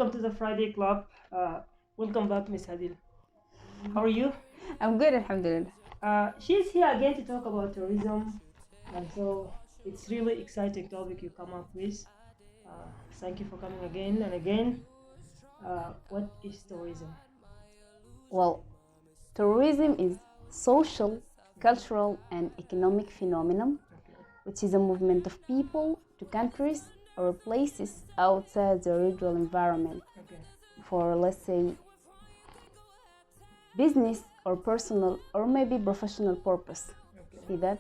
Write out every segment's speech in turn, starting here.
welcome to the Friday Club. Welcome back, Miss Hadeel. How are you? I'm good, alhamdulillah. She's here again to talk about tourism, and so it's really exciting topic you come up with. Thank you for coming again and again. What is tourism? Well, tourism is social, cultural, and economic phenomenon, Okay. which is a movement of people to countries or places outside the usual environment Okay. for, let's say, business or personal or maybe professional purpose. Okay. See that?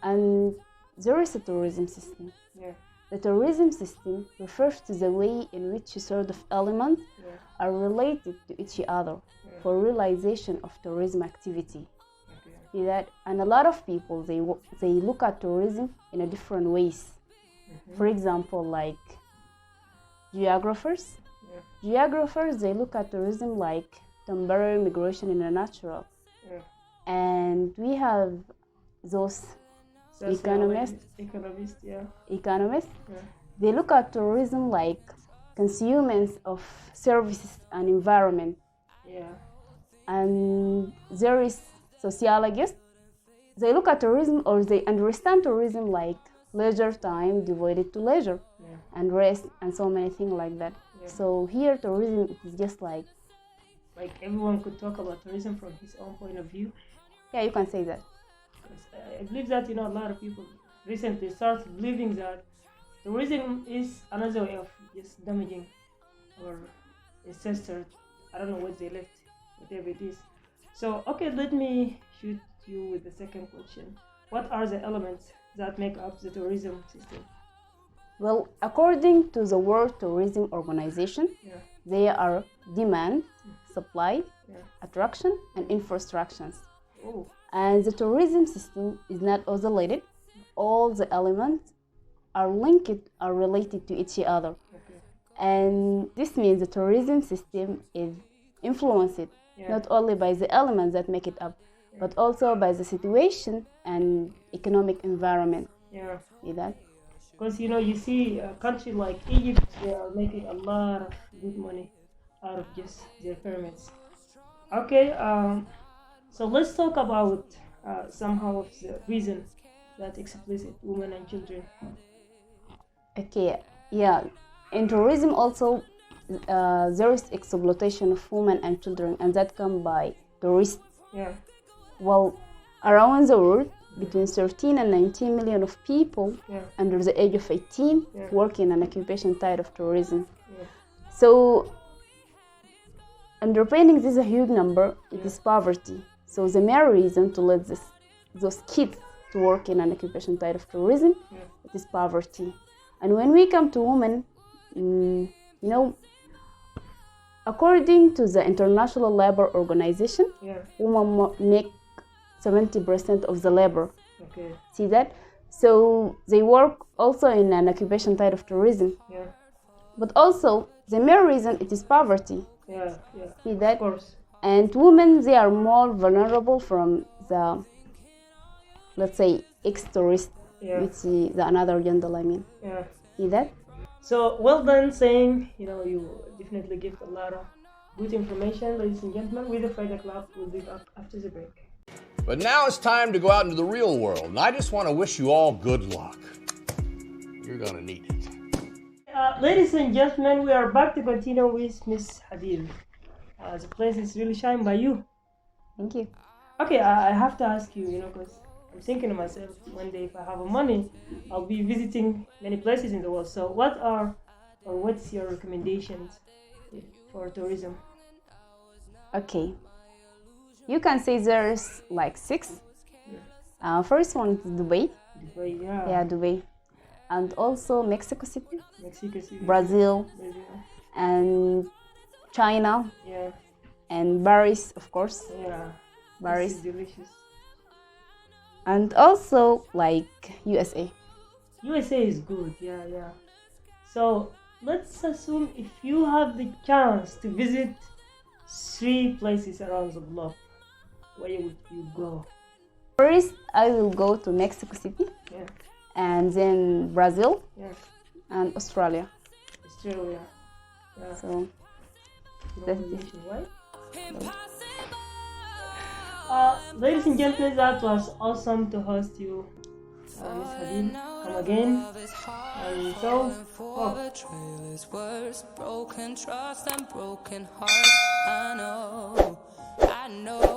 And there is a tourism system. Yeah. The tourism system refers to the way in which a sort of elements Yeah. are related to each other Yeah. for realization of tourism activity. Okay. See that? And a lot of people they look at tourism in a different ways. For example, like geographers. Yeah. Geographers they look at tourism like temporary migration in a natural. Yeah. And we have those Economist. Economist. Yeah. economists. Yeah. They look at tourism like consumers of services and environment. Yeah. And there is sociologists. They look at tourism or they understand tourism like leisure time devoted to leisure Yeah. and rest and so many things like that. Yeah. So here tourism is just like, Everyone could talk about tourism from his own point of view. yeah, you can say that. Because I believe that a lot of people recently started believing that tourism is another way of just damaging our ancestors. I don't know what they left, whatever it is. So, okay, let me shoot you with the second question. What are the elements that make up the tourism system? Well, according to the World Tourism Organization, Yeah, they are demand, supply, yeah. attraction, and infrastructures. Oh, And the tourism system is not isolated. All the elements are linked, are related to each other. okay. And this means the tourism system is influenced Yeah. not only by the elements that make it up, but also by the situation and economic environment. Yeah. See that? Because you see a country like Egypt, they are making a lot of good money out of just their pyramids. Okay, so let's talk about somehow of the reason that explicit women and children. Okay, yeah. In tourism also, there is exploitation of women and children, and that come by tourists. Yeah, Well, around the world, between 13 and 19 million of people yeah, under the age of 18 Yeah. work in an occupation type of tourism. yeah, So, underpinning this a huge number, it Yeah. is poverty. So the main reason to let those kids to work in an occupation type of tourism, yeah, it is poverty. And when we come to women, according to the International Labor Organization, yeah. women make 70% of the labor. Okay, See that? So they work also in an occupation type of tourism. yeah, But also, the main reason it is poverty. yeah, yeah. See Of that? course. And women, they are more vulnerable from the, let's say, ex-tourist, Yeah, which is the another gender, I mean. yeah. See that? So well done saying, you definitely give a lot of good information, ladies and gentlemen. With the Friday Club, we'll be back after the break. But now it's time to go out into the real world, and I just want to wish you all good luck. You're going to need it. Ladies and gentlemen, we are back to continue with Miss Hadeel. The place is really shined by you. Thank you. Okay, I have to ask you, because I'm thinking to myself, one day if I have money, I'll be visiting many places in the world. So what's your recommendations for tourism? Okay. You can say there's like 6. First one is Dubai. Dubai, yeah. Yeah, Dubai. And also Mexico City, Mexico City. Brazil, Brazil. and China, Yeah, and Paris, of course. yeah. Paris. This is delicious. And also like USA. USA is good, yeah, yeah. So let's assume if you have the chance to visit 3 places around the globe, where would you go? First, I will go to Mexico City, Yeah, and then Brazil yeah. and Australia. Australia. Yeah. So that's it. Right? Ladies and gentlemen, that was awesome to host you, Miss Hadeel. Come again. And so, broken trust and broken hearts. I know.